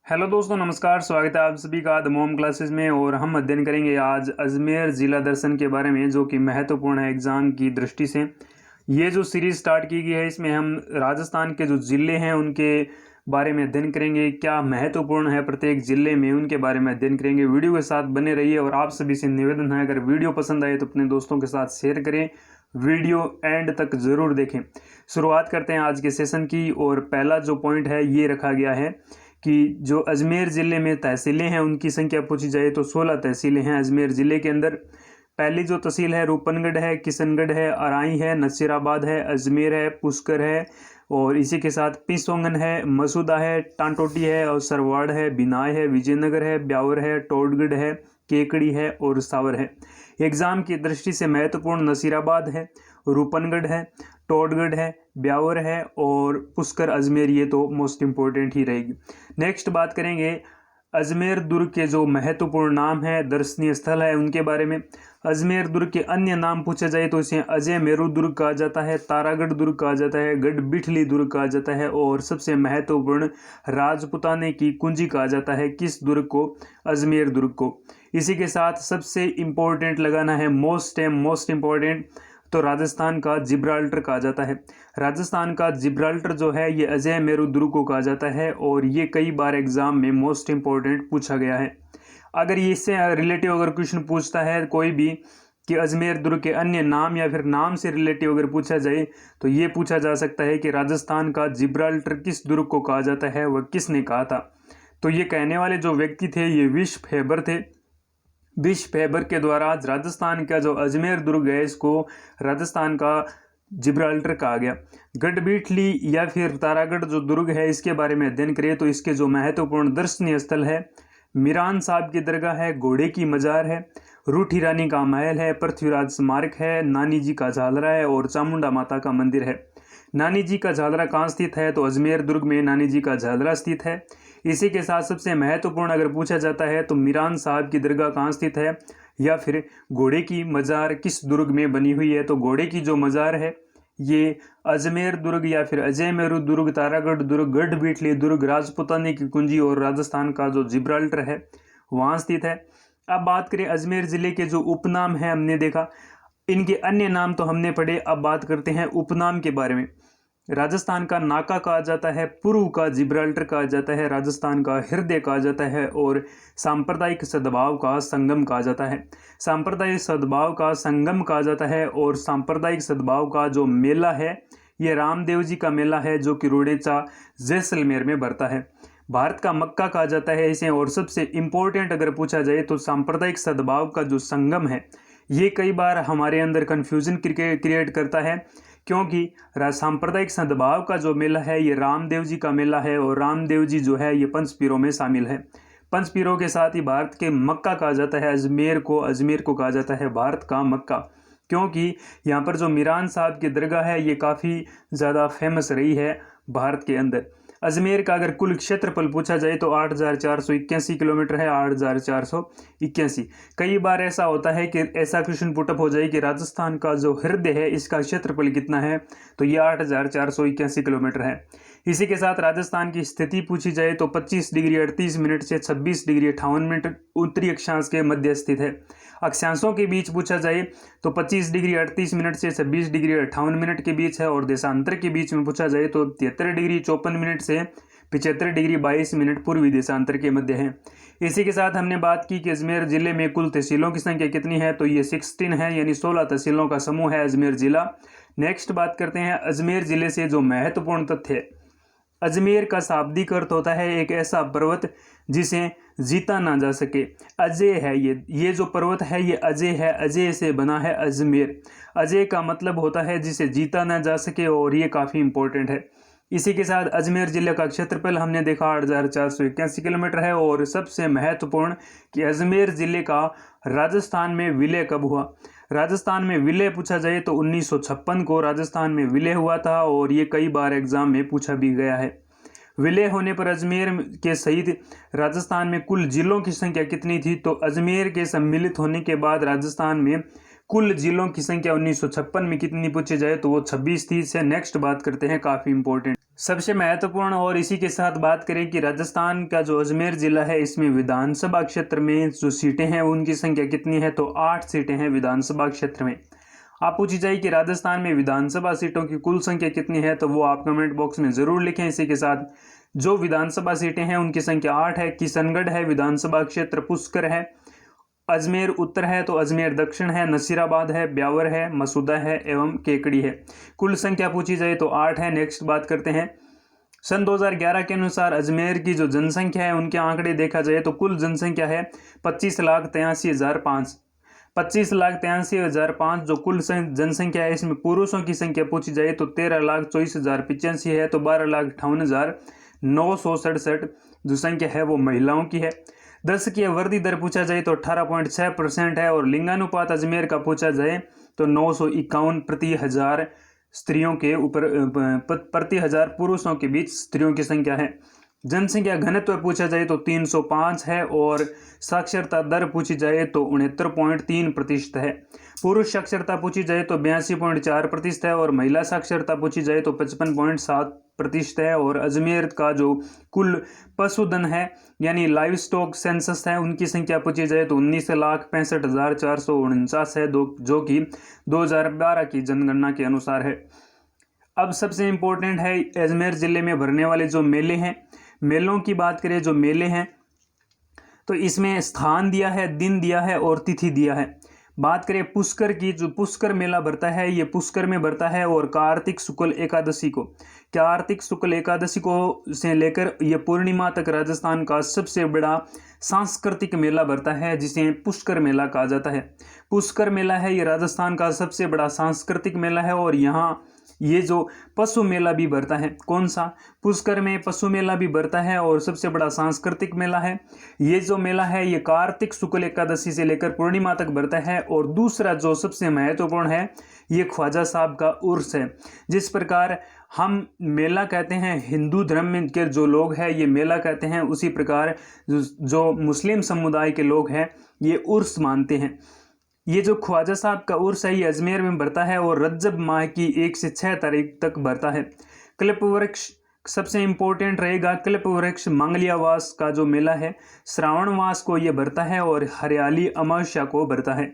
Hello दोस्तों, नमस्कार। स्वागत है आप सभी का द मोम क्लासेस में। और हम अध्ययन करेंगे आज अजमेर ज़िला दर्शन के बारे में, जो कि महत्वपूर्ण है एग्ज़ाम की दृष्टि से। ये जो सीरीज़ स्टार्ट की गई है, इसमें हम राजस्थान के जो ज़िले हैं उनके बारे में अध्ययन करेंगे। क्या महत्वपूर्ण है प्रत्येक ज़िले में, उनके बारे में अध्ययन करेंगे। वीडियो के साथ बने रहिए और आप सभी से निवेदन है, अगर वीडियो पसंद आए तो अपने दोस्तों के साथ शेयर करें, वीडियो एंड तक ज़रूर देखें। शुरुआत करते हैं आज के सेशन की। और पहला जो पॉइंट है ये रखा गया है कि जो अजमेर ज़िले में तहसीलें हैं उनकी संख्या पूछी जाए तो 16 तहसीलें हैं अजमेर ज़िले के अंदर। पहली जो तहसील है रूपनगढ़ है, किशनगढ़ है, अराई है, नसीराबाद है, अजमेर है, पुष्कर है, और इसी के साथ पिसोंगन है, मसूदा है, टांटोटी है, और सरवाड़ है, बिनाय है, विजयनगर है, ब्यावर है, टोडगढ़ है, केकड़ी है और सावर है। एग्ज़ाम की दृष्टि से महत्वपूर्ण नसीराबाद है, रूपनगढ़ है, टोडगढ़ है, ब्यावर है और पुष्कर अजमेर, ये तो मोस्ट इम्पोर्टेंट ही रहेगी। नेक्स्ट बात करेंगे अजमेर दुर्ग के जो महत्वपूर्ण नाम है, दर्शनीय स्थल है, उनके बारे में। अजमेर दुर्ग के अन्य नाम पूछे जाए तो इसे अजय मेरू दुर्ग कहा जाता है, तारागढ़ दुर्ग कहा जाता है, गढ़ बिठली दुर्ग कहा जाता है, और सबसे महत्वपूर्ण राजपुताने की कुंजी कहा जाता है। किस दुर्ग को? अजमेर दुर्ग को। इसी के साथ सबसे इम्पोर्टेंट लगाना है, मोस्ट इम्पोर्टेंट, तो राजस्थान का जिब्राल्टर कहा जाता है। राजस्थान का जिब्राल्टर जो है ये अजय मेरू दुर्ग को कहा जाता है, और ये कई बार एग्जाम में मोस्ट इम्पोर्टेंट पूछा गया है। अगर ये इससे रिलेटिव अगर क्वेश्चन पूछता है कोई भी कि अजमेर दुर्ग के अन्य नाम या फिर नाम से रिलेटिव अगर पूछा जाए तो ये पूछा जा सकता है कि राजस्थान का जिब्राल्टर किस दुर्ग को कहा जाता है, वह किसने कहा था। तो ये कहने वाले जो व्यक्ति थे ये विश्व फैबर थे। विश्व फैबर के द्वारा राजस्थान का जो अजमेर दुर्ग है इसको राजस्थान का जिब्राल्टर कहा गया। गढ़बिठली या फिर तारागढ़ जो दुर्ग है इसके बारे में अध्ययन करें तो इसके जो महत्वपूर्ण दर्शनीय स्थल है, मीरान साहब की दरगाह है, घोड़े की मजार है, रूठी रानी का महल है, पृथ्वीराज स्मारक है, नानी जी का झालरा है और चामुंडा माता का मंदिर है। नानी जी का झालरा कहाँ स्थित है? तो अजमेर दुर्ग में नानी जी का झालरा स्थित है। इसी के साथ सबसे महत्वपूर्ण अगर पूछा जाता है तो मीरान साहब की दरगाह कहाँ स्थित है, या फिर घोड़े की मजार किस दुर्ग में बनी हुई है? तो घोड़े की जो मजार है ये अजमेर दुर्ग या फिर अजय मेरू दुर्ग, तारागढ़ दुर्ग, गढ़ बिठली दुर्ग, राजपुताने की कुंजी और राजस्थान का जो जिब्राल्टर है वहाँ स्थित है। अब बात करें अजमेर ज़िले के जो उपनाम है, हमने देखा इनके अन्य नाम तो हमने पढ़े। अब बात करते हैं उपनाम के बारे में। राजस्थान का नाका कहा जाता है, पूर्व का जिब्राल्टर कहा जाता है, राजस्थान का हृदय कहा जाता है और सांप्रदायिक सद्भाव का संगम कहा जाता है। सांप्रदायिक सद्भाव का संगम कहा जाता है और सांप्रदायिक सद्भाव का जो मेला है ये रामदेव जी का मेला है, जो कि रुडेचा जैसलमेर में भरता है। भारत का मक्का कहा जाता है इसे। और सबसे इम्पोर्टेंट अगर पूछा जाए तो सांप्रदायिक सद्भाव का जो संगम है ये कई बार हमारे अंदर कन्फ्यूजन क्रिएट करता है, क्योंकि सांप्रदायिक सद्भाव का जो मेला है ये रामदेव जी का मेला है, और रामदेव जी जो है ये पंचपीरों में शामिल है। पंचपीरों के साथ ही भारत के मक्का कहा जाता है अजमेर को कहा जाता है भारत का मक्का, क्योंकि यहाँ पर जो मीरान साहब की दरगाह है ये काफ़ी ज़्यादा फेमस रही है भारत के अंदर। अजमेर का अगर कुल क्षेत्रफल पूछा जाए तो 8,481 किलोमीटर है, 8,481। कई बार ऐसा होता है कि ऐसा क्वेश्चन पुटअप हो जाए कि राजस्थान का जो हृदय है इसका क्षेत्रफल कितना है, तो ये 8,481 किलोमीटर है। इसी के साथ राजस्थान की स्थिति पूछी जाए तो 25 डिग्री 38 मिनट से 26 डिग्री 58 मिनट उत्तरी अक्षांश के मध्य स्थित है। अक्षांशों के बीच पूछा जाए तो 25 डिग्री 38 मिनट से 26 डिग्री 58 मिनट के बीच है, और देशांतर के बीच में पूछा जाए तो 73 डिग्री 54 मिनट से 75 डिग्री 22 मिनट पूर्वी देशांतर के मध्य है। इसी के साथ हमने बात की कि अजमेर जिले में कुल तहसीलों की संख्या कितनी है, तो ये 16 है, यानी 16 तहसीलों का समूह है अजमेर जिला। नेक्स्ट बात करते हैं अजमेर जिले से जो महत्वपूर्ण तथ्य है। अजमेर का शाब्दिक अर्थ होता है एक ऐसा पर्वत जिसे जीता ना जा सके। अजय है ये जो पर्वत है ये अजय है, अजय से बना है अजमेर। अजय का मतलब होता है जिसे जीता ना जा सके, और ये काफ़ी इंपॉर्टेंट है। इसी के साथ अजमेर जिले का क्षेत्रफल हमने देखा 8,481 किलोमीटर है। और सबसे महत्वपूर्ण कि अजमेर जिले का राजस्थान में विलय कब हुआ। राजस्थान में विलय पूछा जाए तो 1956 को राजस्थान में विलय हुआ था, और ये कई बार एग्जाम में पूछा भी गया है। विलय होने पर अजमेर के सहित राजस्थान में कुल जिलों की संख्या कितनी थी, तो अजमेर के सम्मिलित होने के बाद राजस्थान में कुल जिलों की संख्या 1956 में कितनी पूछी जाए तो वो 26 थी। से नेक्स्ट बात करते हैं, काफ़ी इंपॉर्टेंट सबसे महत्वपूर्ण और इसी के साथ बात करें कि राजस्थान का जो अजमेर ज़िला है इसमें विधानसभा क्षेत्र में जो सीटें हैं उनकी संख्या कितनी है, तो 8 सीटें हैं विधानसभा क्षेत्र में। आप पूछी जाए कि राजस्थान में विधानसभा सीटों की कुल संख्या कितनी है, तो वो आप कमेंट बॉक्स में ज़रूर लिखें। इसी के साथ जो विधानसभा सीटें हैं उनकी संख्या 8 है। किशनगढ़ है विधानसभा क्षेत्र, पुष्कर है, अजमेर उत्तर है तो अजमेर दक्षिण है, नसीराबाद है, ब्यावर है, मसूदा है एवं केकड़ी है। कुल संख्या पूछी जाए तो 8 है। नेक्स्ट बात करते हैं, सन 2011 के अनुसार अजमेर की जो जनसंख्या है उनके आंकड़े देखा जाए तो कुल जनसंख्या है 25,83,005। 25,83,005 जो कुल जनसंख्या है, इसमें पुरुषों की संख्या पूछी जाए तो 13,24,085 है, तो 12,58,967 जो संख्या है वो महिलाओं की है। 10 की वृद्धि दर पूछा जाए तो 18.6% है, और लिंगानुपात अजमेर का पूछा जाए तो 951 प्रति हजार स्त्रियों के ऊपर प्रति हजार पुरुषों के बीच स्त्रियों की संख्या है। जनसंख्या घनत्व पूछा जाए तो 305 है, और साक्षरता दर पूछी जाए तो 69.3% है। पुरुष साक्षरता पूछी जाए तो 82.4% है, और महिला साक्षरता पूछी जाए तो 55.7% है। और अजमेर का जो कुल पशुधन है यानी लाइव स्टॉक सेंसस है उनकी संख्या पूछी जाए तो 19,65,449 है, जो कि 2012 की जनगणना के अनुसार है। अब सबसे इम्पोर्टेंट है अजमेर ज़िले में भरने वाले जो मेले हैं, मेलों की बात करें जो मेले हैं तो इसमें स्थान दिया है, दिन दिया है और तिथि दिया है। बात करें पुष्कर की, जो पुष्कर मेला भरता है ये पुष्कर में भरता है और कार्तिक शुक्ल एकादशी को, कार्तिक शुक्ल एकादशी को से लेकर ये पूर्णिमा तक राजस्थान का सबसे बड़ा सांस्कृतिक मेला भरता है जिसे पुष्कर मेला कहा जाता है। पुष्कर मेला है ये राजस्थान का सबसे बड़ा सांस्कृतिक मेला है, और यहाँ ये जो पशु मेला भी भरता है, कौन सा, पुष्कर में पशु मेला भी भरता है और सबसे बड़ा सांस्कृतिक मेला है। ये जो मेला है ये कार्तिक शुक्ल एकादशी से लेकर पूर्णिमा तक भरता है। और दूसरा जो सबसे महत्वपूर्ण है ये ख्वाजा साहब का उर्स है। जिस प्रकार हम मेला कहते हैं हिंदू धर्म के जो लोग हैं ये मेला कहते हैं, उसी प्रकार जो मुस्लिम समुदाय के लोग हैं ये उर्स मानते हैं। ये जो ख्वाजा साहब का उर्स है ये अजमेर में भरता है और रज्जब माह की 1 से 6 तारीख तक भरता है। कल्प वृक्ष सबसे इम्पोर्टेंट रहेगा, कल्प वृक्ष मंगलियावास का जो मेला है श्रावण मास को ये भरता है और हरियाली अमावस्या को भरता है।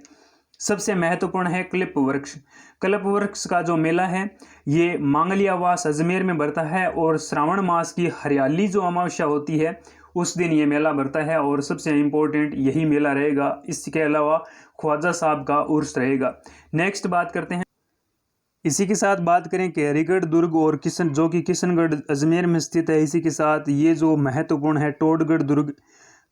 सबसे महत्वपूर्ण है कल्प वृक्ष, कल्प वृक्ष का जो मेला है ये मांगलियावास अजमेर में भरता है और श्रावण मास की हरियाली जो अमावस्या होती है उस दिन ये मेला भरता है, और सबसे इम्पोर्टेंट यही मेला रहेगा। इसके अलावा ख्वाजा साहब का उर्स रहेगा। नेक्स्ट बात करते हैं, इसी के साथ बात करें कैरीगढ़ दुर्ग और जो कि किशनगढ़ अजमेर में स्थित है। इसी के साथ ये जो महत्वपूर्ण है टोडगढ़ दुर्ग,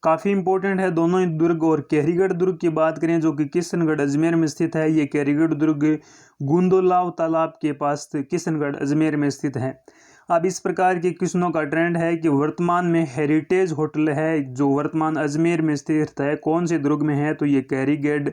काफ़ी इंपॉर्टेंट है दोनों ही दुर्ग। और कैरीगढ़ दुर्ग की बात करें जो कि किशनगढ़ अजमेर में स्थित है, ये कैरीगढ़ दुर्ग गुंदोलाव तालाब के पास किशनगढ़ अजमेर में स्थित है। अब इस प्रकार के क्वेश्चनों का ट्रेंड है कि वर्तमान में हेरिटेज होटल है जो वर्तमान अजमेर में स्थित है, कौन से दुर्ग में है, तो ये कैरीगढ़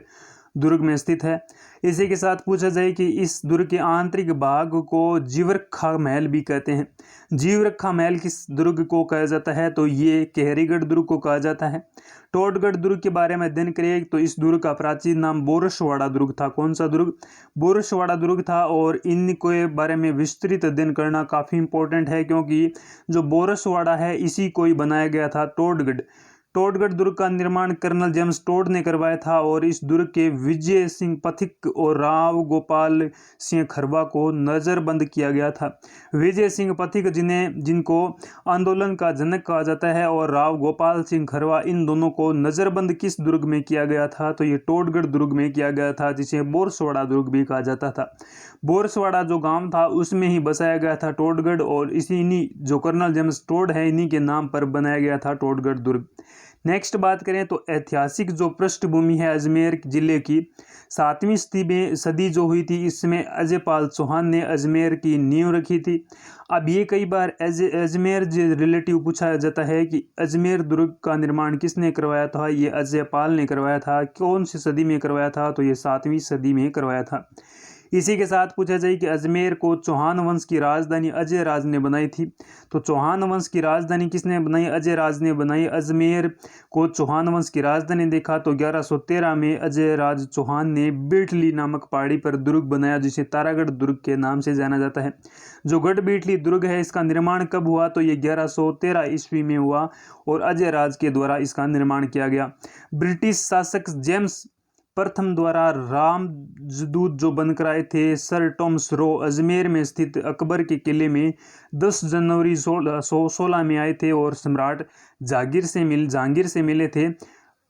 दुर्ग में स्थित है। इसी के साथ पूछा जाए कि इस दुर्ग के आंतरिक भाग को जीवरखा महल भी कहते हैं। जीवरखा महल किस दुर्ग को कहा जाता है, तो ये कैरीगढ़ दुर्ग को कहा जाता है। टोडगढ़ दुर्ग के बारे में अध्ययन करें तो इस दुर्ग का प्राचीन नाम बोरसवाड़ा दुर्ग था। कौन सा दुर्ग, बोरसवाड़ा दुर्ग था। और इनके बारे में विस्तृत अध्ययन करना काफ़ी इंपॉर्टेंट है क्योंकि जो बोरसवाड़ा है इसी को ही बनाया गया था टोडगढ़। टोडगढ़ दुर्ग का निर्माण कर्नल जेम्स टोड ने करवाया था और इस दुर्ग के विजय सिंह पथिक और राव गोपाल सिंह खरवा को नज़रबंद किया गया था। विजय सिंह पथिक जिनको आंदोलन का जनक कहा जाता है और राव गोपाल सिंह खरवा, इन दोनों को नज़रबंद किस दुर्ग में किया गया था, तो ये टोडगढ़ दुर्ग में किया गया था जिसे बोरसवाड़ा दुर्ग भी कहा जाता था। बोरसवाड़ा जो गांव था उसमें ही बसाया गया था टोडगढ़, और इन्हीं जो कर्नल जेम्स टोड है इन्हीं के नाम पर बनाया गया था टोडगढ़ दुर्ग। नेक्स्ट बात करें तो ऐतिहासिक जो पृष्ठभूमि है अजमेर जिले की, 7वीं सदी जो हुई थी इसमें अजयपाल चौहान ने अजमेर की नींव रखी थी। अब ये कई बार अजमेर रिलेटिव पूछा जाता है कि अजमेर दुर्ग का निर्माण किसने करवाया था, ये अजयपाल ने करवाया था। कौन सी सदी में करवाया था, तो ये 7वीं सदी में करवाया था। इसी के साथ पूछा जाए कि अजमेर को चौहान वंश की राजधानी अजय राज ने बनाई थी। तो चौहान वंश की राजधानी किसने बनाई? अजय राज ने बनाई। अजमेर को चौहान वंश की राजधानी देखा तो 1113 में अजय राज चौहान ने बीटली नामक पहाड़ी पर दुर्ग बनाया, जिसे तारागढ़ दुर्ग के नाम से जाना जाता है। जो गढ़ बीटली दुर्ग है, इसका निर्माण कब हुआ? तो ये 1113 ईस्वी में हुआ और अजय राज के द्वारा इसका निर्माण किया गया। ब्रिटिश शासक जेम्स प्रथम द्वारा रामजदूत जो बनकर आए थे सर टॉमस रो अजमेर में स्थित अकबर के किले में 10 जनवरी 1616 में आए थे और सम्राट जहांगीर से मिले थे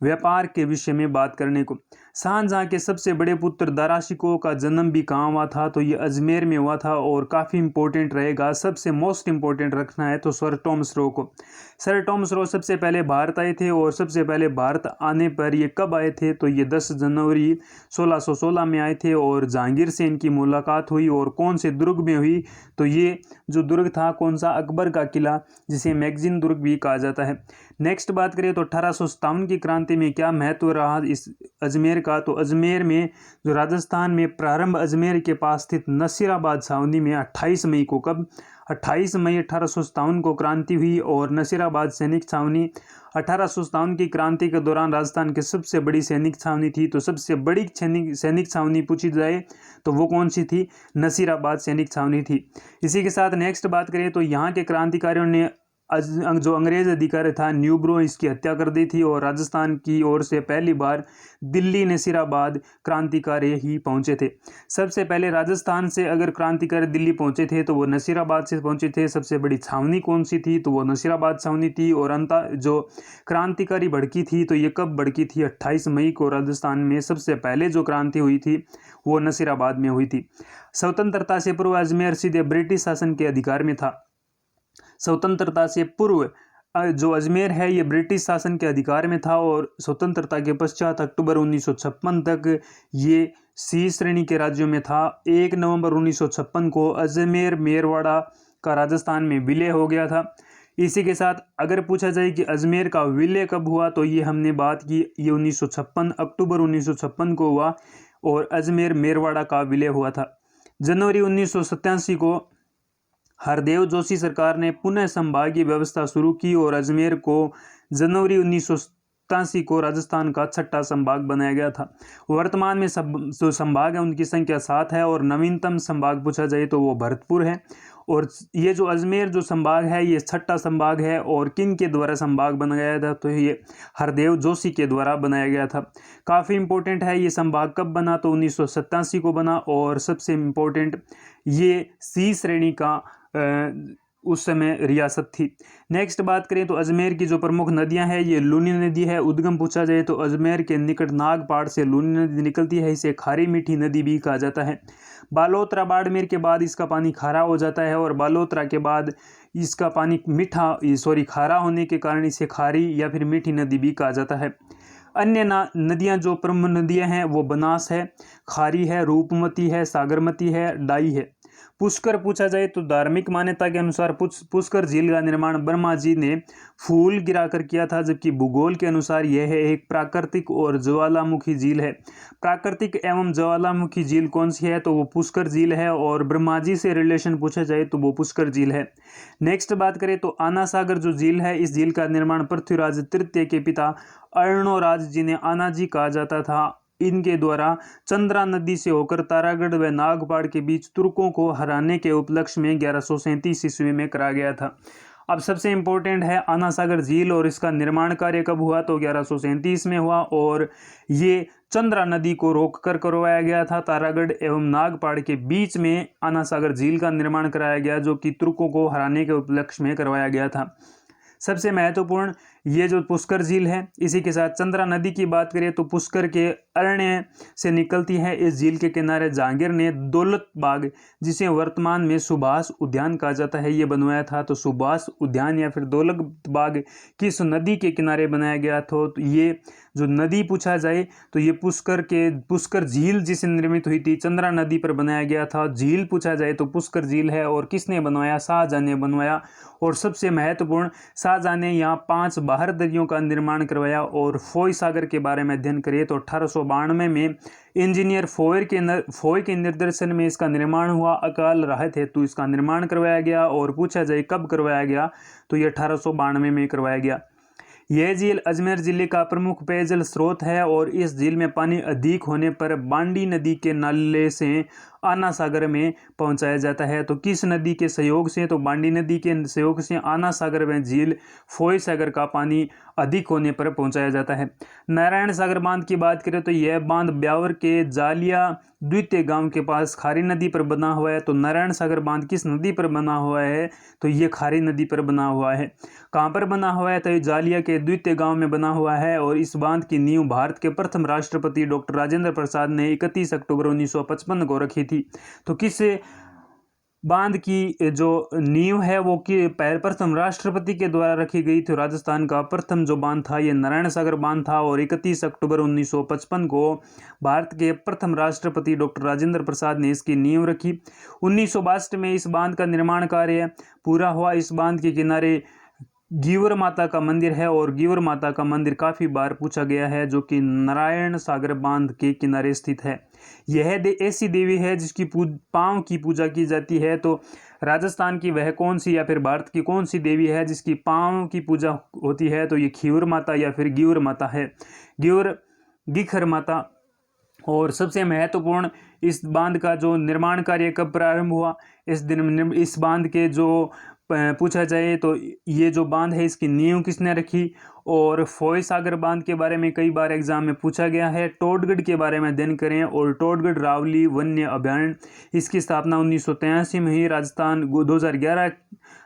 व्यापार के विषय में बात करने को। शाहजहां के सबसे बड़े पुत्र दारा शिकोह का जन्म भी कहाँ हुआ था? तो ये अजमेर में हुआ था और काफ़ी इंपॉर्टेंट रहेगा, सबसे मोस्ट इंपॉर्टेंट रखना है तो सर टॉमस रो को। सर टॉमस रो सबसे पहले भारत आए थे और सबसे पहले भारत आने पर ये कब आए थे? तो ये 10 जनवरी 1616 में आए थे और जहांगीर से इनकी मुलाकात हुई और कौन से दुर्ग में हुई? तो ये जो दुर्ग था कौन सा? अकबर का किला, जिसे मैगजीन दुर्ग भी कहा जाता है। नेक्स्ट बात करें तो 1857 की क्रांति में क्या महत्व रहा इस अजमेर का? तो अजमेर में जो राजस्थान में प्रारंभ अजमेर के पास स्थित नसीराबाद छावनी में 28 मई को, कब? 28 मई 1857 को क्रांति हुई और नसीराबाद सैनिक छावनी 1857 की क्रांति के दौरान राजस्थान की सबसे बड़ी सैनिक छावनी थी। तो सबसे बड़ी सैनिक छावनी पूछी जाए तो वो कौन सी थी? नसीराबाद सैनिक छावनी थी। इसी के साथ नेक्स्ट बात करें तो यहाँ के क्रांतिकारियों ने जो अंग्रेज अधिकारी था न्यूब्रो, इसकी हत्या कर दी थी और राजस्थान की ओर से पहली बार दिल्ली नसीराबाद क्रांतिकारी ही पहुंचे थे। सबसे पहले राजस्थान से अगर क्रांतिकारी दिल्ली पहुंचे थे तो वो नसीराबाद से पहुंचे थे। सबसे बड़ी छावनी कौन सी थी? तो वो नसीराबाद छावनी थी। और जो क्रांतिकारी भड़की थी तो ये कब भड़की थी? 28 मई को राजस्थान में सबसे पहले जो क्रांति हुई थी वो नसीराबाद में हुई थी। स्वतंत्रता से पूर्व अजमेर सीधे ब्रिटिश शासन के अधिकार में था। स्वतंत्रता से पूर्व जो अजमेर है ये ब्रिटिश शासन के अधिकार में था और स्वतंत्रता के पश्चात अक्टूबर 1956 तक ये सी श्रेणी के राज्यों में था। 1 नवंबर 1956 को अजमेर मेरवाड़ा का राजस्थान में विलय हो गया था। इसी के साथ अगर पूछा जाए कि अजमेर का विलय कब हुआ तो ये हमने बात की, ये 1956 अक्टूबर 1956 को हुआ और अजमेर मेरवाड़ा का विलय हुआ था। जनवरी 1987 को हरदेव जोशी सरकार ने पुनः संभागीय व्यवस्था शुरू की और अजमेर को जनवरी 1987 को राजस्थान का 6ठा संभाग बनाया गया था। वर्तमान में जो संभाग है उनकी संख्या 7 है और नवीनतम संभाग पूछा जाए तो वो भरतपुर है। और ये जो अजमेर जो संभाग है ये 6ठा संभाग है और किन के द्वारा संभाग बनाया गया था? तो ये हरदेव जोशी के द्वारा बनाया गया था। काफ़ी इंपॉर्टेंट है, ये संभाग कब बना? तो 1987 को बना और सबसे इम्पोर्टेंट ये सी श्रेणी का उस समय रियासत थी। नेक्स्ट बात करें तो अजमेर की जो प्रमुख नदियां हैं ये लूनी नदी है। उद्गम पूछा जाए तो अजमेर के निकट नागपाड़ से लूनी नदी निकलती है, इसे खारी मीठी नदी भी कहा जाता है। बालोतरा बाड़मेर के बाद इसका पानी खारा हो जाता है और बालोतरा के बाद इसका पानी खारा होने के कारण इसे खारी या फिर मीठी नदी भी कहा जाता है। अन्य नदियां जो प्रमुख नदियां हैं वो बनास है, खारी है, रूपमती है, सागरमती है, डाई है। पुष्कर पूछा जाए तो धार्मिक मान्यता के अनुसार पुष्कर झील का निर्माण ब्रह्मा जी ने फूल गिराकर किया था, जबकि भूगोल के अनुसार यह एक प्राकृतिक और ज्वालामुखी झील है। प्राकृतिक एवं ज्वालामुखी झील कौन सी है? तो वो पुष्कर झील है और ब्रह्मा जी से रिलेशन पूछा जाए तो वो पुष्कर झील है। नेक्स्ट बात करें तो आना सागर जो झील है, इस झील का निर्माण पृथ्वीराज तृतीय के पिता अर्णोराज जी ने आना जी कहा जाता था। इनके द्वारा चंद्रा नदी से होकर तारागढ़ व नागपाड़ के बीच तुर्कों को हराने के उपलक्ष्य में 1137 ईस्वी में करा गया था। अब सबसे इम्पोर्टेंट है आना सागर झील और इसका निर्माण कार्य कब हुआ? तो 1137 में हुआ और ये चंद्रा नदी को रोककर करवाया गया था। तारागढ़ एवं नागपाड़ के बीच में आना सागर झील का निर्माण कराया गया, जो कि तुर्कों को हराने के उपलक्ष्य में करवाया गया था। सबसे महत्वपूर्ण ये जो पुष्कर झील है, इसी के साथ चंद्रा नदी की बात करें तो पुष्कर के अरण्य से निकलती है। इस झील के किनारे जहांगीर ने दौलत बाग, जिसे वर्तमान में सुभाष उद्यान कहा जाता है, ये बनवाया था। तो सुभाष उद्यान या फिर दौलत बाग किस नदी के किनारे बनाया गया था? तो ये जो नदी पूछा जाए तो ये पुष्कर झील जिससे निर्मित हुई थी, चंद्रा नदी पर बनाया गया था। झील पूछा जाए तो पुष्कर झील है, और किसने बनवाया? शाहजहां ने बनवाया। और सबसे महत्वपूर्ण, शाहजहां ने यहाँ 5 बाहर दरियों का निर्माण करवाया। और फोय सागर के बारे में अध्ययन करें तो 1892 में इंजीनियर फोय के निर्देशन में इसका निर्माण हुआ। अकाल राहत हेतु इसका निर्माण करवाया गया। और पूछा जाए कब करवाया गया तो ये 1892 में करवाया गया। यह झील अजमेर जिले का प्रमुख पेयजल स्रोत है, और इस झील में पानी अधिक होने पर बांडी नदी के नाले से आना सागर में पहुंचाया जाता है। तो किस नदी के सहयोग से? तो बांडी नदी के सहयोग से आना सागर में झील फोय सागर का पानी अधिक होने पर पहुंचाया जाता है। नारायण सागर बांध की बात करें तो यह बांध ब्यावर के जालिया द्वितीय गांव के पास खारी नदी पर बना हुआ है। तो नारायण सागर बांध किस नदी पर बना हुआ है? तो ये खारी नदी पर बना हुआ है। कहाँ पर बना हुआ है? तो ये जालिया के द्वितीय गांव में बना हुआ है। और इस बांध की नींव भारत के प्रथम राष्ट्रपति डॉक्टर राजेंद्र प्रसाद ने 31 अक्टूबर 1955 को रखी थी। तो किस बांध की जो नींव है वो कि प्रथम राष्ट्रपति के द्वारा रखी गई थी। राजस्थान का प्रथम जो बांध था ये नारायण सागर बांध था, और 31 अक्टूबर 1955 को भारत के प्रथम राष्ट्रपति डॉक्टर राजेंद्र प्रसाद ने इसकी नींव रखी। 1962 में इस बांध का निर्माण कार्य पूरा हुआ। इस बांध के किनारे गीवर माता का मंदिर है, और गीवर माता का मंदिर काफ़ी बार पूछा गया है, जो कि नारायण सागर बांध के किनारे स्थित है। यह ऐसी देवी है जिसकी पाँव की पूजा की जाती है। तो राजस्थान की वह कौन सी या फिर भारत की कौन सी देवी है जिसकी पाँव की पूजा होती है? तो ये खीवर माता या फिर गीवर माता है, गीखर माता। और सबसे महत्वपूर्ण, इस बांध का जो निर्माण कार्य कब प्रारंभ हुआ? इस बांध के जो पूछा जाए तो ये जो बांध है इसकी नींव किसने रखी? और फोय सागर बांध के बारे में कई बार एग्जाम में पूछा गया है। टोडगढ़ के बारे में अध्ययन करें, और टोडगढ़ रावली वन्य अभयारण्य, इसकी स्थापना 1983 में हुई। 2011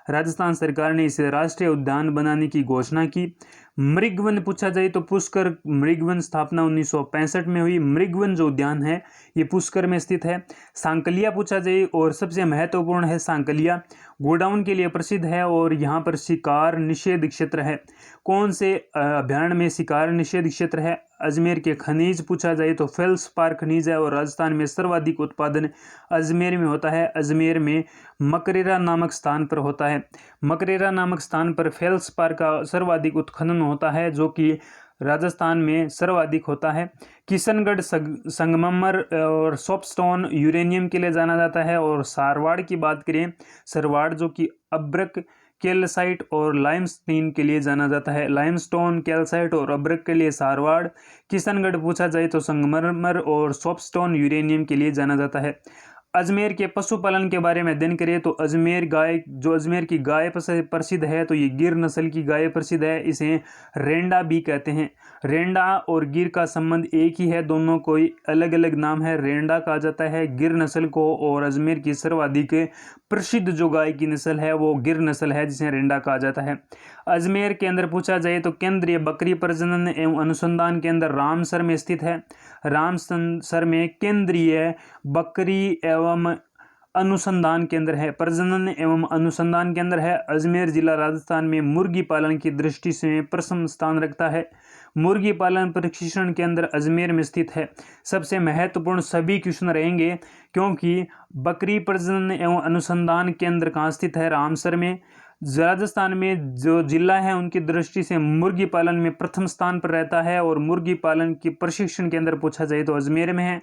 राजस्थान सरकार ने इसे राष्ट्रीय उद्यान बनाने की घोषणा की। मृगवन पूछा जाए तो पुष्कर मृगवन स्थापना 1965 में हुई। मृगवन जो उद्यान है ये पुष्कर में स्थित है। सांकलिया पूछा जाए, और सबसे महत्वपूर्ण है सांकलिया, गोडाउन के लिए प्रसिद्ध है, और यहाँ पर शिकार निषेध क्षेत्र है। कौन से अभयारण्य में शिकार निषेध क्षेत्र है? अजमेर के खनिज पूछा जाए तो फेल्सपार खनिज है, और राजस्थान में सर्वाधिक उत्पादन अजमेर में होता है। अजमेर में मकरेरा नामक स्थान पर होता है। मकरेरा नामक स्थान पर फेल्सपार का सर्वाधिक उत्खनन होता है, जो कि राजस्थान में सर्वाधिक होता है। किशनगढ़ संगमरमर और सोपस्टोन यूरेनियम के लिए जाना जाता है। और सारवाड़ की बात करें, सरवाड़ जो कि अब्रक कैल्साइट और लाइमस्टीन के लिए जाना जाता है। लाइमस्टोन, कैल्साइट और अब्रक के लिए सारवाड़। किशनगढ़ पूछा जाए तो संगमरमर और सोपस्टोन यूरेनियम के लिए जाना जाता है। अजमेर के पशुपालन के बारे में अध्ययन करें तो अजमेर की गाय प्रसिद्ध है, तो ये गिर नस्ल की गाय प्रसिद्ध है। इसे रेंडा भी कहते हैं। रेंडा और गिर का संबंध एक ही है, दोनों कोई अलग अलग नाम है। रेंडा कहा जाता है गिर नस्ल को, और अजमेर की सर्वाधिक प्रसिद्ध जो गाय की नस्ल है वो गिर नस्ल है, जिसे रेंडा कहा जाता है। अजमेर के अंदर पूछा जाए तो केंद्रीय बकरी प्रजनन एवं अनुसंधान केंद्र रामसर में स्थित है। रामसर में केंद्रीय बकरी एवं अनुसंधान केंद्र है, प्रजनन एवं अनुसंधान केंद्र है। अजमेर जिला राजस्थान में मुर्गी पालन की दृष्टि से प्रथम स्थान रखता है। मुर्गी पालन प्रशिक्षण केंद्र अजमेर में स्थित है। सबसे महत्वपूर्ण सभी क्वेश्चन रहेंगे, क्योंकि बकरी प्रजनन एवं अनुसंधान केंद्र कहाँ स्थित है? रामसर में। राजस्थान में जो जिला है उनकी दृष्टि से मुर्गी पालन में प्रथम स्थान पर रहता है, और मुर्गी पालन की प्रशिक्षण केंद्र पूछा जाए तो अजमेर में है।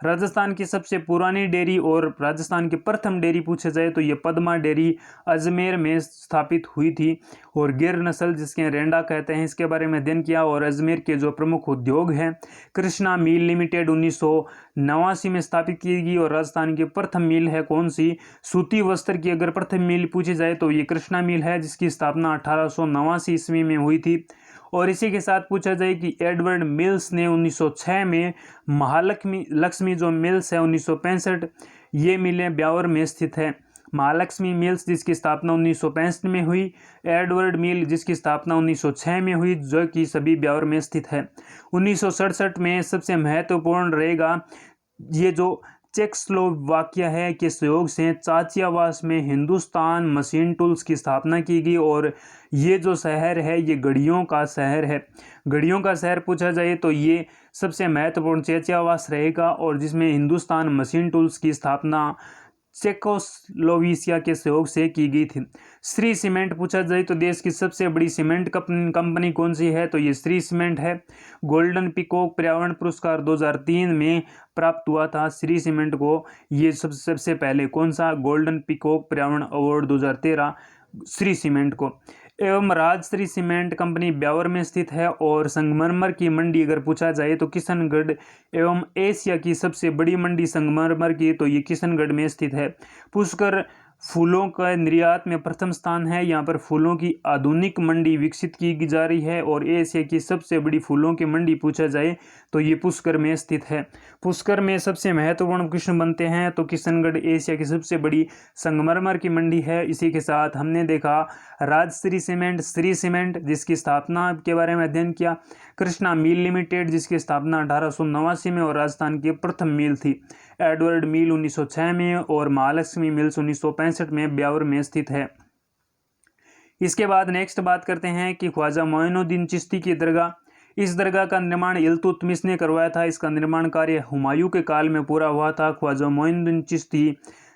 राजस्थान की सबसे पुरानी डेयरी और राजस्थान की प्रथम डेयरी पूछे जाए तो ये पद्मा डेयरी अजमेर में स्थापित हुई थी। और गिर नस्ल जिसके रेंडा कहते हैं, इसके बारे में अध्ययन किया। और अजमेर के जो प्रमुख उद्योग हैं, कृष्णा मिल लिमिटेड 1989 में स्थापित की गई। और राजस्थान की प्रथम मिल है कौन सी? सूती वस्त्र की अगर प्रथम मिल पूछी जाए तो ये कृष्णा मिल है, जिसकी स्थापना 1889 ईस्वी में हुई थी। और इसी के साथ पूछा जाए कि एडवर्ड मिल्स ने 1906 में महालक्ष्मी जो मिल्स है 1965, ये मिलें ब्यावर में स्थित है। महालक्ष्मी मिल्स जिसकी स्थापना 1965 में हुई, एडवर्ड मिल जिसकी स्थापना 1906 में हुई, जो कि सभी ब्यावर में स्थित है। 1967 में सबसे महत्वपूर्ण रहेगा ये जो चेकोस्लोवाकिया है के सहयोग से चाचियावास में हिंदुस्तान मशीन टूल्स की स्थापना की गई। और ये जो शहर है ये घड़ियों का शहर है। घड़ियों का शहर पूछा जाए तो ये सबसे महत्वपूर्ण चाचियावास रहेगा, और जिसमें हिंदुस्तान मशीन टूल्स की स्थापना चेकोस्लोवाकिया के सहयोग से की गई थी। श्री सीमेंट पूछा जाए तो देश की सबसे बड़ी सीमेंट कंपनी कौन सी है, तो ये श्री सीमेंट है। गोल्डन पीकॉक पर्यावरण पुरस्कार 2003 में प्राप्त हुआ था श्री सीमेंट को। ये सबसे पहले कौन सा, गोल्डन पीकॉक पर्यावरण अवार्ड 2013 श्री सीमेंट को। एवं राजश्री सीमेंट कंपनी ब्यावर में स्थित है। और संगमरमर की मंडी अगर पूछा जाए तो किशनगढ़ एवं एशिया की सबसे बड़ी मंडी संगमरमर की तो ये किशनगढ़ में स्थित है। पुष्कर फूलों का निर्यात में प्रथम स्थान है। यहाँ पर फूलों की आधुनिक मंडी विकसित की जा रही है। और एशिया की सबसे बड़ी फूलों की मंडी पूछा जाए तो ये पुष्कर में स्थित है। पुष्कर में सबसे महत्वपूर्ण कृष्ण बनते हैं तो किशनगढ़ एशिया की सबसे बड़ी संगमरमर की मंडी है। इसी के साथ हमने देखा राजश्री सीमेंट, श्री सीमेंट जिसकी स्थापना के बारे में अध्ययन किया, कृष्णा मिल लिमिटेड जिसकी स्थापना 1889 में और राजस्थान की प्रथम मिल थी, एडवर्ड मिल 1906 में और महालक्ष्मी मिल्स 1965 में ब्यावर में स्थित है। इसके बाद नेक्स्ट बात करते हैं कि ख्वाजा मोइनुद्दीन चिश्ती की दरगाह। इस दरगाह का निर्माण इल्तुतमिश ने करवाया था। इसका निर्माण कार्य हुमायूं के काल में पूरा हुआ था। ख्वाजा मोइनुद्दीन चिश्ती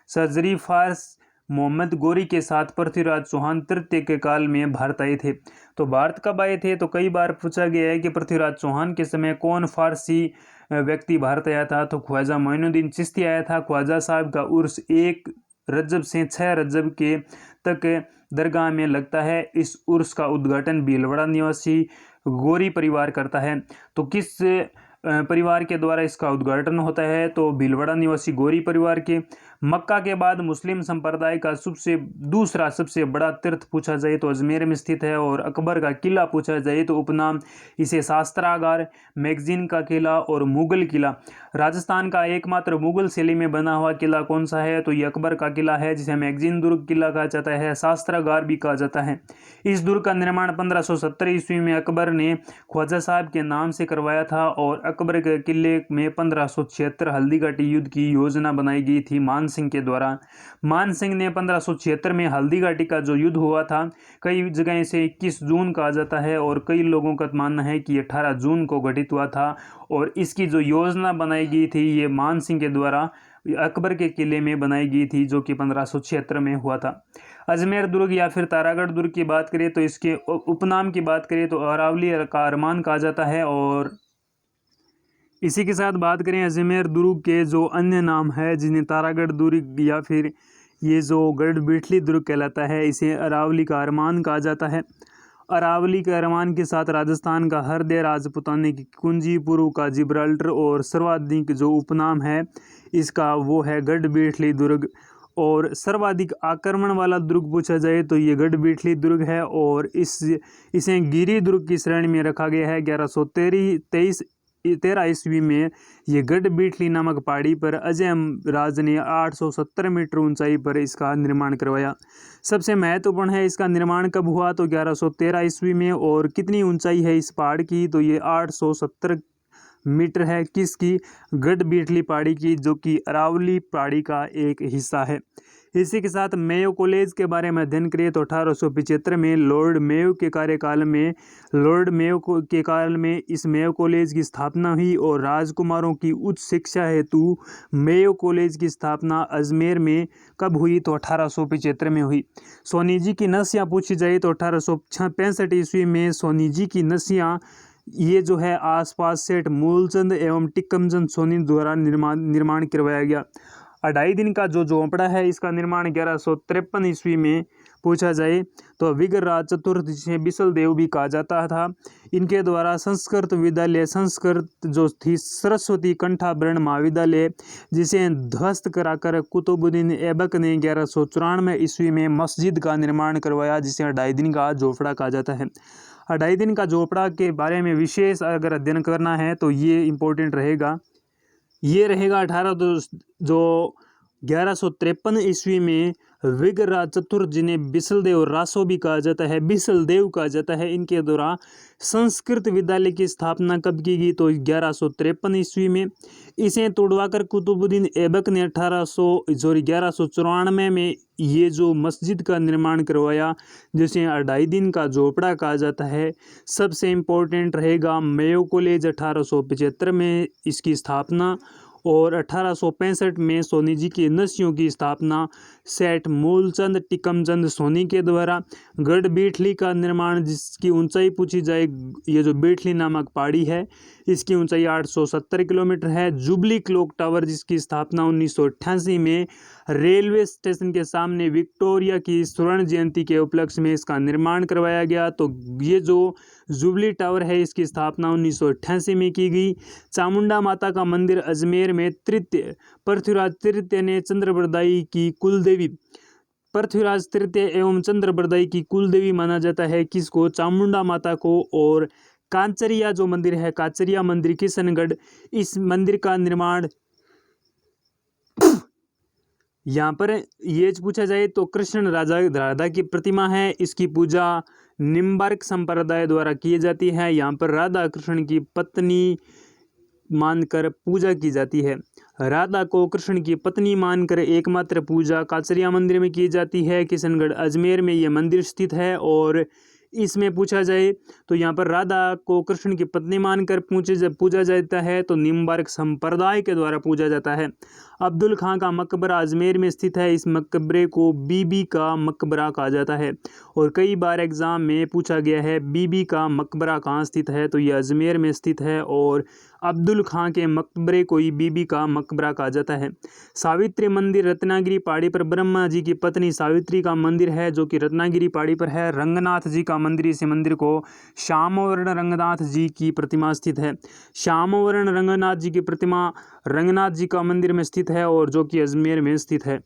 सर्जरी फारस मोहम्मद गोरी के साथ पृथ्वीराज चौहान तृतीय के काल में भारत आए थे। तो भारत कब आए थे, तो कई बार पूछा गया है कि पृथ्वीराज चौहान के समय कौन फारसी व्यक्ति भारत आया था, तो ख्वाजा मोइनुद्दीन चिश्ती आया था। ख्वाजा साहब का उर्स 1 रजब से 6 रजब के तक दरगाह में लगता है। इस उर्स का उद्घाटन भीलवाड़ा निवासी गोरी परिवार करता है। तो किस परिवार के द्वारा इसका उद्घाटन होता है, तो भीलवाड़ा निवासी गोरी परिवार के। मक्का के बाद मुस्लिम संप्रदाय का दूसरा सबसे बड़ा तीर्थ पूछा जाए तो अजमेर में स्थित है। और अकबर का किला पूछा जाए तो उपनाम इसे शास्त्रागार, मैगजीन का किला और मुगल किला। राजस्थान का एकमात्र मुगल शैली में बना हुआ किला कौन सा है, तो ये अकबर का किला है जिसे मैगजीन दुर्ग किला कहा जाता है, शास्त्रागार भी कहा जाता है। इस दुर्ग का निर्माण 1570 ईस्वी में अकबर ने ख्वाजा साहब के नाम से करवाया था। और अकबर के किले में 1576 हल्दीघाटी युद्ध की योजना बनाई गई थी मान सिंह के द्वारा। मान सिंह ने 1576 में हल्दीघाटी का जो युद्ध हुआ था, कई जगह इसे 21 जून कहा जाता है और कई लोगों का मानना है कि 18 जून को घटित हुआ था। और इसकी जो योजना बनाई गई थी ये मान सिंह के द्वारा अकबर के किले में बनाई गई थी, जो कि 1576 में हुआ था। अजमेर दुर्ग या फिर तारागढ़ दुर्ग की बात करें तो इसके उपनाम की बात करें तो अरावली का अरमान कहा जाता है। और इसी के साथ बात करें अजमेर दुर्ग के जो अन्य नाम है जिन्हें तारागढ़ दुर्ग या फिर ये जो गढ़बिठली दुर्ग कहलाता है, इसे अरावली का अरमान कहा जाता है। अरावली के अरमान के साथ राजस्थान का हरदे, राजपुताने की कुंजी, पूर्व का जिब्राल्टर और सर्वाधिक जो उपनाम है इसका वो है गढ़बिठली दुर्ग। और सर्वाधिक आक्रमण वाला दुर्ग पूछा जाए तो ये गढ़बिठली दुर्ग है। और इसे गिरी दुर्ग की श्रेणी में रखा गया है। 1113 ईस्वी में ये गढ़बिठली नामक पहाड़ी पर अजय राज ने 870 मीटर ऊंचाई पर इसका निर्माण करवाया। सबसे महत्वपूर्ण है इसका निर्माण कब हुआ, तो 1113 ईस्वी में। और कितनी ऊंचाई है इस पहाड़ की, तो ये 870 मीटर है। किसकी, गढ़बिठली पहाड़ी की, जो कि अरावली पहाड़ी का एक हिस्सा है। इसी के साथ मेयो कॉलेज के बारे में अध्ययन करें तो 1875 में लॉर्ड मेयो के कार्यकाल में इस मेयो कॉलेज की स्थापना हुई। और राजकुमारों की उच्च शिक्षा हेतु मेयो कॉलेज की स्थापना अजमेर में कब हुई, तो 1875 में हुई। सोनी जी की नस्याँ पूछी जाए तो 1865 ईस्वी में सोनी जी की नस्याँ ये जो है आसपास सेठ मूलचंद एवं टिक्कमचंद सोनी द्वारा निर्माण करवाया गया। 2.5 दिन का जो झोंपड़ा है इसका निर्माण 1153 ईस्वी में पूछा जाए तो विग्रहराज चतुर्थ जिसे बिसल देव भी कहा जाता था, इनके द्वारा संस्कृत विद्यालय, संस्कृत जो थी सरस्वती कंठाभरण महाविद्यालय, जिसे ध्वस्त कराकर कुतुबुद्दीन ऐबक ने 1194 ईस्वी में मस्जिद का निर्माण करवाया, जिसे 2.5 दिन का झोपड़ा कहा जाता है। 2.5 दिन का झोपड़ा के बारे में विशेष अगर अध्ययन करना है तो ये इम्पोर्टेंट रहेगा। ये रहेगा 1153 ईस्वी में विग्रह चतुर जिन्हें बिसलदेव रासो भी कहा जाता है, बिसलदेव कहा जाता है, इनके द्वारा संस्कृत विद्यालय की स्थापना कब की गई? तो 1153 ईस्वी में। इसे तोड़वाकर कुतुबुद्दीन ऐबक ने 1194 में ये जो मस्जिद का निर्माण करवाया, जिसे 2.5 दिन का झोपड़ा कहा जाता है। सबसे इम्पोर्टेंट रहेगा मेयो कॉलेज 1875 में इसकी स्थापना, और 1865 में सोनी जी की नस्यों की स्थापना सेठ मूलचंद टिकमचंद सोनी के द्वारा। गढ़ बीठली का निर्माण, जिसकी ऊंचाई पूछी जाए, ये जो बीठली नामक पहाड़ी है इसकी ऊंचाई 870 किलोमीटर है। जुबली क्लॉक टावर, जिसकी स्थापना 1988 में रेलवे स्टेशन के सामने विक्टोरिया की स्वर्ण जयंती के उपलक्ष्य में इसका निर्माण करवाया गया। तो ये जो जुबली टावर है इसकी स्थापना 1988 में की गई। चामुंडा माता का मंदिर अजमेर में तृतीय पृथ्वीराज तृतीय ने चंद्रबरदाई की कुलदेवी, पृथ्वीराज तृतीय एवं चंद्रबरदाई की कुलदेवी माना जाता है। किसको? चामुंडा माता को। और कांचरिया जो मंदिर है, कांचरिया मंदिर किशनगढ़, इस मंदिर का निर्माण यहाँ पर ये पूछा जाए तो कृष्ण राधा की प्रतिमा है, इसकी पूजा निम्बार्क संप्रदाय द्वारा की जाती है। यहाँ पर राधा कृष्ण की पत्नी मानकर पूजा की जाती है। राधा को कृष्ण की पत्नी मानकर एकमात्र पूजा कांचरिया मंदिर में की जाती है। किशनगढ़ अजमेर में ये मंदिर स्थित है। और इसमें पूछा जाए तो यहाँ पर राधा को कृष्ण की पत्नी मानकर पूजा जाता है, तो निम्बार्क संप्रदाय के द्वारा पूजा जाता है। अब्दुल खां का मकबरा अजमेर में स्थित है। इस मकबरे को बीबी का मकबरा कहा जाता है। और कई बार एग्जाम में पूछा गया है बीबी का मकबरा कहाँ स्थित है, तो यह अजमेर में स्थित है। और अब्दुल खां के मकबरे को ही बीबी का मकबरा कहा जाता है। सावित्री मंदिर रत्नागिरी पहाड़ी पर ब्रह्मा जी की पत्नी सावित्री का मंदिर है, जो कि रत्नागिरी पहाड़ी पर है। रंगनाथ जी का मंदिर, इस मंदिर को श्यामवर्ण रंगनाथ जी की प्रतिमा स्थित है। श्यामवर्ण रंगनाथ जी की प्रतिमा रंगनाथ जी का मंदिर में स्थित है, और जो कि अजमेर में स्थित है।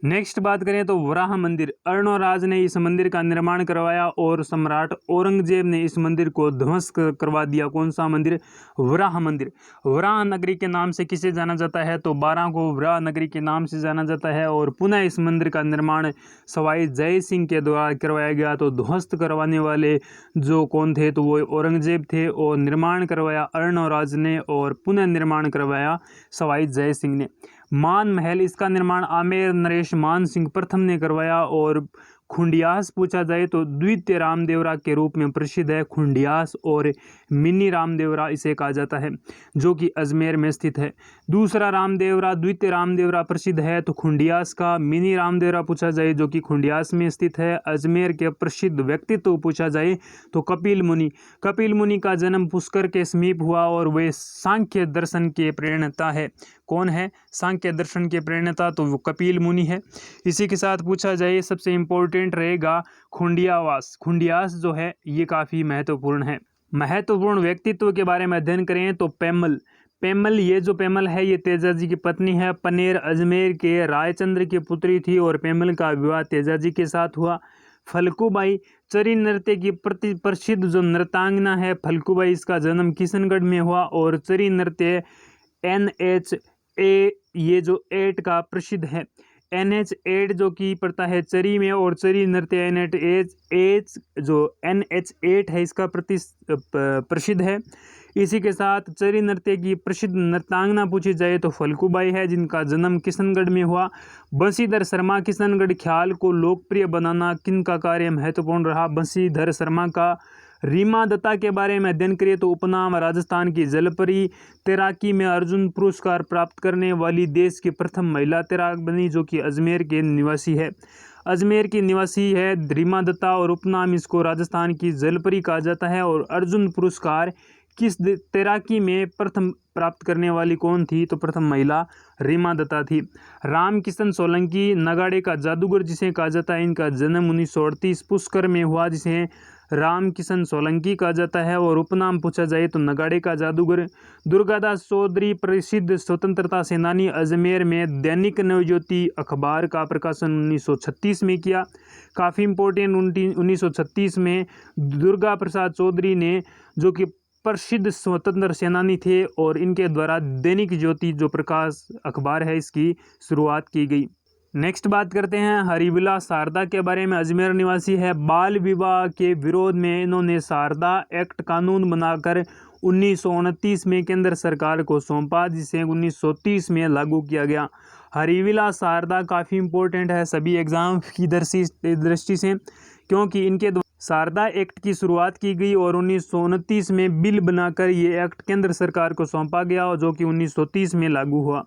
नेक्स्ट बात करें तो वराह मंदिर, अर्णोराज ने इस मंदिर का निर्माण करवाया और सम्राट औरंगजेब ने इस मंदिर को ध्वस्त करवा दिया। कौन सा मंदिर? वराह मंदिर। वराह नगरी के नाम से किसे जाना जाता है? तो 12 को वराह नगरी के नाम से जाना जाता है। और पुनः इस मंदिर का निर्माण सवाई जय सिंह के द्वारा करवाया गया। तो ध्वस्त करवाने वाले जो कौन थे? तो वो औरंगजेब थे, और निर्माण करवाया अर्णोराज ने, और पुनः निर्माण करवाया सवाई जय सिंह ने। मान महल, इसका निर्माण आमेर नरेश मान सिंह प्रथम ने करवाया। और खुंडियास पूछा जाए तो द्वितीय रामदेवरा के रूप में प्रसिद्ध है। खुंडियास और मिनी रामदेवरा इसे कहा जाता है, जो कि अजमेर में स्थित है। दूसरा रामदेवरा, द्वितीय रामदेवरा प्रसिद्ध है तो खुंडियास का। मिनी रामदेवरा पूछा जाए जो कि खुंडियास में स्थित है। अजमेर के प्रसिद्ध व्यक्तित्व पूछा जाए तो कपिल मुनि। कपिल मुनि का जन्म पुष्कर के समीप हुआ, और वे सांख्य दर्शन के प्रेरणता है। कौन है सांख्य दर्शन के प्रेरणता? तो वो कपिल मुनि है। इसी के साथ पूछा जाए सबसे इम्पोर्टेंट रहेगा खुंडियावास। खुंडियास जो है ये काफ़ी महत्वपूर्ण है। महत्वपूर्ण व्यक्तित्व के बारे में अध्ययन करें तो पेमल। पेमल, ये जो पेमल है ये तेजाजी की पत्नी है। पनेर अजमेर के रायचंद्र की पुत्री थी, और पेमल का विवाह तेजाजी के साथ हुआ। फल्गुबाई, चरी नृत्य की प्रसिद्ध जो नृत्यांगना है फल्गुबाई, इसका जन्म किशनगढ़ में हुआ। और चरी नृत्य NH8 ये जो 8 का प्रसिद्ध है। NH8 जो की पड़ता है चरी में, और चरी नृत्य NH8 जो NH8 है इसका प्रसिद्ध है। इसी के साथ चरी नृत्य की प्रसिद्ध नृत्यांगना पूछी जाए तो फल्गुबाई है, जिनका जन्म किशनगढ़ में हुआ। बंशीधर शर्मा, किशनगढ़ ख्याल को लोकप्रिय बनाना किनका कार्य महत्वपूर्ण रहा? बंशीधर शर्मा का। रीमा दत्ता के बारे में अध्ययन करिए तो उपनाम राजस्थान की जलपरी। तैराकी में अर्जुन पुरस्कार प्राप्त करने वाली देश की प्रथम महिला तैराक बनी, जो कि अजमेर के निवासी है। अजमेर की निवासी है रीमा दत्ता, और उपनाम इसको राजस्थान की जलपरी कहा जाता है। और अर्जुन पुरस्कार किस तैराकी में प्रथम प्राप्त करने वाली कौन थी? तो प्रथम महिला रीमा दत्ता थी। रामकिशन सोलंकी, नगाड़े का जादूगर जिसे कहा जाता है, इनका जन्म 1938 पुष्कर में हुआ, जिसे रामकिशन सोलंकी कहा जाता है। और उपनाम पूछा जाए तो नगाड़े का जादूगर। दुर्गादास चौधरी, प्रसिद्ध स्वतंत्रता सेनानी, अजमेर में दैनिक नवज्योति अखबार का प्रकाशन 1936 में किया। काफ़ी इंपॉर्टेंट, 1936 में दुर्गा प्रसाद चौधरी ने, जो कि प्रसिद्ध स्वतंत्र सेनानी थे, और इनके द्वारा दैनिक ज्योति जो प्रकाश अखबार है इसकी शुरुआत की गई। नेक्स्ट बात करते हैं हरिविला शारदा के बारे में। अजमेर निवासी है। बाल विवाह के विरोध में इन्होंने शारदा एक्ट कानून बनाकर 1929 में केंद्र सरकार को सौंपा, जिसे 1930 में लागू किया गया। हरिविला शारदा काफ़ी इम्पोर्टेंट है सभी एग्ज़ाम की दृष्टि से, क्योंकि इनके शारदा एक्ट की शुरुआत की गई और 1929 में बिल बनाकर ये एक्ट केंद्र सरकार को सौंपा गया, और जो कि 1930 में लागू हुआ।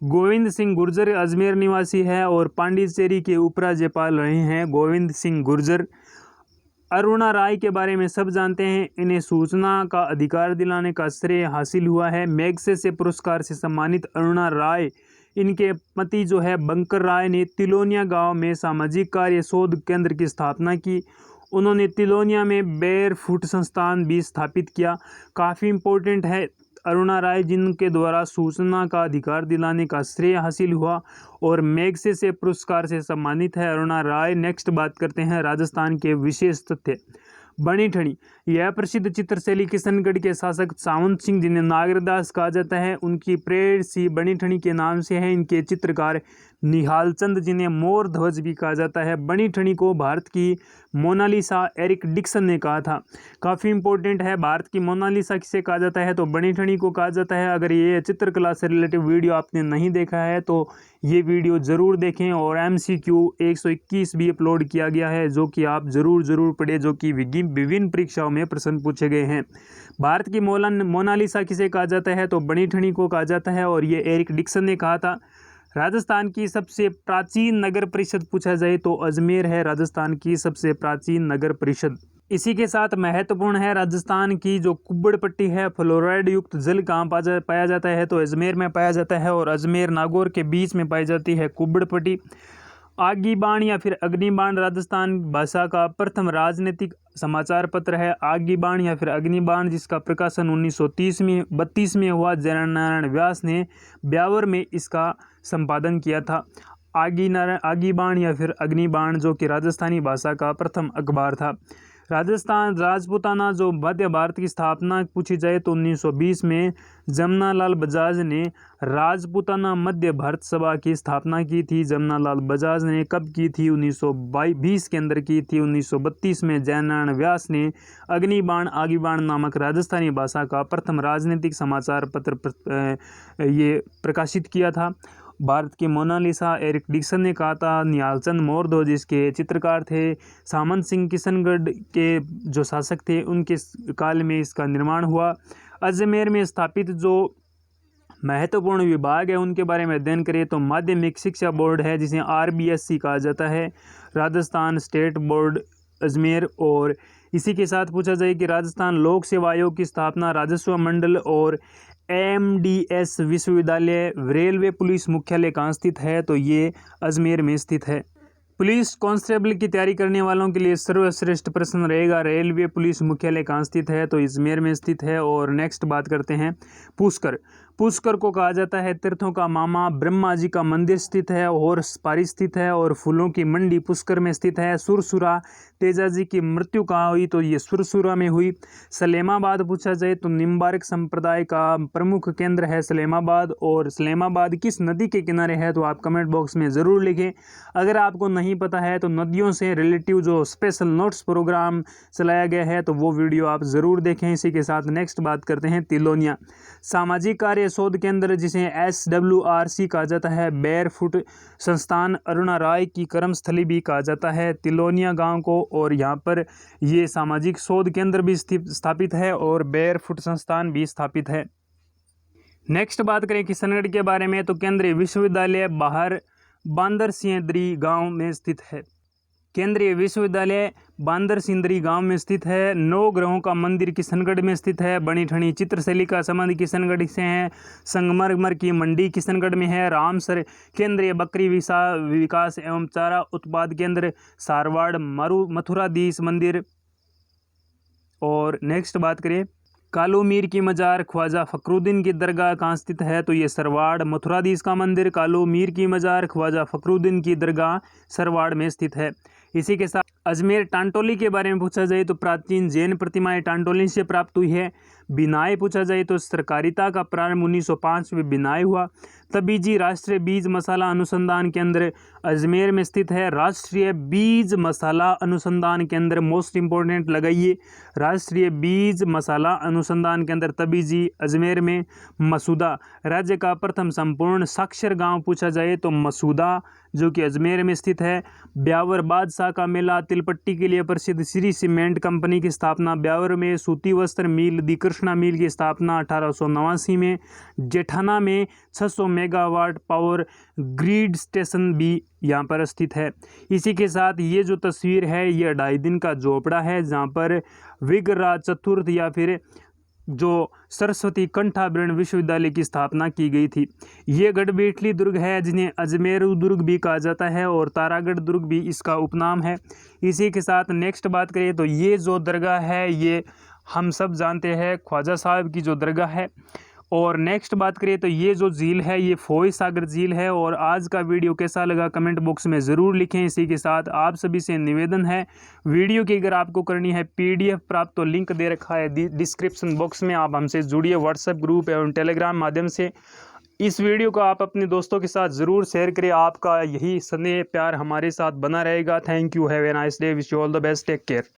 गोविंद सिंह गुर्जर अजमेर निवासी है और पांडिचेरी के उपराज्यपाल रहे हैं गोविंद सिंह गुर्जर। अरुणा राय के बारे में सब जानते हैं। इन्हें सूचना का अधिकार दिलाने का श्रेय हासिल हुआ है। मैग्सेसे पुरस्कार से सम्मानित अरुणा राय, इनके पति जो है बंकर राय ने तिलोनिया गांव में सामाजिक कार्य शोध केंद्र की स्थापना की। उन्होंने तिलोनिया में बेयर फुट संस्थान भी स्थापित किया। काफ़ी इम्पोर्टेंट है अरुणा राय, जिनके द्वारा सूचना का अधिकार दिलाने का श्रेय हासिल हुआ और मैग्सेसे पुरस्कार से सम्मानित है अरुणा राय। नेक्स्ट बात करते हैं राजस्थान के विशेष तथ्य। बणिठणी, यह प्रसिद्ध चित्रशैली किशनगढ़ के शासक सावंत सिंह, जिन्हें नागरदास कहा जाता है, उनकी प्रेयसी बणिठणी के नाम से है। इनके चित्रकार निहाल चंद, जिन्हें मोर ध्वज भी कहा जाता है। बणिठणी को भारत की मोनालिसा एरिक डिक्सन ने कहा था। काफ़ी इंपॉर्टेंट है, भारत की मोनालिसा किसे कहा जाता है, तो बणिठणी को कहा जाता है। अगर ये चित्रकला से रिलेटिव वीडियो आपने नहीं देखा है तो ये वीडियो ज़रूर देखें, और MCQ 121 भी अपलोड किया गया है, जो कि आप ज़रूर पढ़ें, जो कि विभिन्न परीक्षाओं में प्रश्न पूछे गए हैं। भारत की मोनालिसा किसे कहा जाता है, तो बणिठणी को कहा जाता है, और ये एरिक डिक्सन ने कहा था। राजस्थान की सबसे प्राचीन नगर परिषद पूछा जाए तो अजमेर है राजस्थान की सबसे प्राचीन नगर परिषद। इसी के साथ महत्वपूर्ण है राजस्थान की जो कुब्बड़ पट्टी है, फ्लोराइड युक्त जल कहाँ पाया जाता है, तो अजमेर में पाया जाता है, और अजमेर नागौर के बीच में पाई जाती है कुब्बड़ पट्टी। आगीबाण या फिर अग्निबाण राजस्थान भाषा का प्रथम राजनीतिक समाचार पत्र है। आगीबाण या फिर अग्निबाण, जिसका प्रकाशन 1932 में हुआ। जयनारायण व्यास ने ब्यावर में इसका संपादन किया था। आगीबाण या फिर अग्निबाण, जो कि राजस्थानी भाषा का प्रथम अखबार था। राजस्थान राजपूताना, जो मध्य भारत की स्थापना पूछी जाए तो 1920 में जमनालाल बजाज ने राजपूताना मध्य भारत सभा की स्थापना की थी। जमनालाल बजाज ने कब की थी, 1920 के अंदर की थी। 1932 में जयनारायण व्यास ने अग्निबाण आगीबाण नामक राजस्थानी भाषा का प्रथम राजनीतिक समाचार पत्र ये प्रकाशित किया था। भारत की मोनालिसा एरिक डिक्सन ने कहा था। निहाल चंद मोरध्वज जिसके चित्रकार थे। सामंत सिंह किशनगढ़ के जो शासक थे, उनके काल में इसका निर्माण हुआ। अजमेर में स्थापित जो महत्वपूर्ण विभाग है उनके बारे में अध्ययन करें तो माध्यमिक शिक्षा बोर्ड है, जिसे RBSC कहा जाता है, राजस्थान स्टेट बोर्ड अजमेर। और इसी के साथ पूछा जाए कि राजस्थान लोक सेवा आयोग की स्थापना, राजस्व मंडल और MDS विश्वविद्यालय, रेलवे पुलिस मुख्यालय कहाँ स्थित है, तो ये अजमेर में स्थित है। पुलिस कांस्टेबल की तैयारी करने वालों के लिए सर्वश्रेष्ठ प्रश्न रहेगा, रेलवे पुलिस मुख्यालय कहाँ स्थित है, तो अजमेर में स्थित है। और नेक्स्ट बात करते हैं पुष्कर। पुष्कर को कहा जाता है तीर्थों का मामा। ब्रह्मा जी का मंदिर स्थित है और पारी स्थित है, और फूलों की मंडी पुष्कर में स्थित है। सुरसुरा, तेजा जी की मृत्यु कहाँ हुई, तो ये सुरसुरा में हुई। सलेमाबाद पूछा जाए तो निम्बार्क संप्रदाय का प्रमुख केंद्र है सलेमाबाद, और सलेमाबाद किस नदी के किनारे है, तो आप कमेंट बॉक्स में ज़रूर लिखें। अगर आपको नहीं पता है तो नदियों से रिलेटिव जो स्पेशल नोट्स प्रोग्राम चलाया गया है तो वो वीडियो आप ज़रूर देखें। इसी के साथ नेक्स्ट बात करते हैं तिलोनिया, सामाजिक कार्य शोध केंद्र, जिसे SWRC कहा जाता है। बेयर फुट संस्थान अरुणा राय की कर्मस्थली भी कहा जाता है तिलोनिया गांव को, और यहाँ पर ये सामाजिक शोध केंद्र भी स्थापित है और बेयर फुट संस्थान भी स्थापित है। नेक्स्ट बात करें किशनगढ़ के बारे में तो केंद्रीय विश्वविद्यालय बाहर बांदर सिंदरी गांव में स्थित है। केंद्रीय विश्वविद्यालय बांदर सिंदरी गांव में स्थित है। 9 ग्रहों का मंदिर किशनगढ़ में स्थित है। बणिठणी चित्रशैली का संबंध किशनगढ़ से है। संगमरमर की मंडी किशनगढ़ में है। रामसर केंद्रीय बकरी विकास एवं चारा उत्पाद केंद्र सारवाड़ मथुराधीश मंदिर। और नेक्स्ट बात करें कालू मीर की मजार ख्वाजा फखरुद्दीन की दरगाह कहाँ स्थित है, तो ये सरवाड़ मथुराधीश का मंदिर कालू मीर की मजार ख्वाजा फखरुद्दीन की दरगाह सरवाड़ में स्थित है। इसी के साथ अजमेर टांटोली के बारे में पूछा जाए तो प्राचीन जैन प्रतिमाएं टांटोली से प्राप्त हुई है। बिनाए पूछा जाए तो सरकारिता का प्रारंभ 1905 में बिनाए हुआ। तबीजी राष्ट्रीय बीज मसाला अनुसंधान केंद्र अजमेर में स्थित है। राष्ट्रीय बीज मसाला अनुसंधान केंद्र, मोस्ट इंपॉर्टेंट लगाइए, राष्ट्रीय बीज मसाला अनुसंधान केंद्र तबीजी अजमेर में। मसूदा राज्य का प्रथम संपूर्ण साक्षर गांव पूछा जाए तो मसूदा जो कि अजमेर में स्थित है। ब्यावर बादशाह का मेला, तिलपट्टी के लिए प्रसिद्ध, श्री सीमेंट कंपनी की स्थापना ब्यावर में। सूती वस्त्र मिल दी कृष्णा मिल की स्थापना 1889 में। जेठाना में 600 मेगावाट पावर ग्रिड स्टेशन भी यहाँ पर स्थित है। इसी के साथ ये जो तस्वीर है ये 2.5 दिन का झोपड़ा है जहाँ पर विग्रराज चतुर्थ या फिर जो सरस्वती कंठाभरण विश्वविद्यालय की स्थापना की गई थी। ये गढ़बेटली दुर्ग है जिन्हें अजमेर दुर्ग भी कहा जाता है और तारागढ़ दुर्ग भी इसका उपनाम है। इसी के साथ नेक्स्ट बात करें तो ये जो दरगाह है ये हम सब जानते हैं ख्वाजा साहब की जो दरगाह है। और नेक्स्ट बात करें तो ये जो झील है ये फोई सागर झील है। और आज का वीडियो कैसा लगा कमेंट बॉक्स में ज़रूर लिखें। इसी के साथ आप सभी से निवेदन है, वीडियो की अगर आपको करनी है PDF प्राप्त तो लिंक दे रखा है डिस्क्रिप्शन बॉक्स में, आप हमसे जुड़िए व्हाट्सएप ग्रुप एवं टेलीग्राम माध्यम से। इस वीडियो को आप अपने दोस्तों के साथ ज़रूर शेयर करें। आपका यही स्नेह प्यार हमारे साथ बना रहेगा। Thank you, have a nice day, wish you all the best, take care.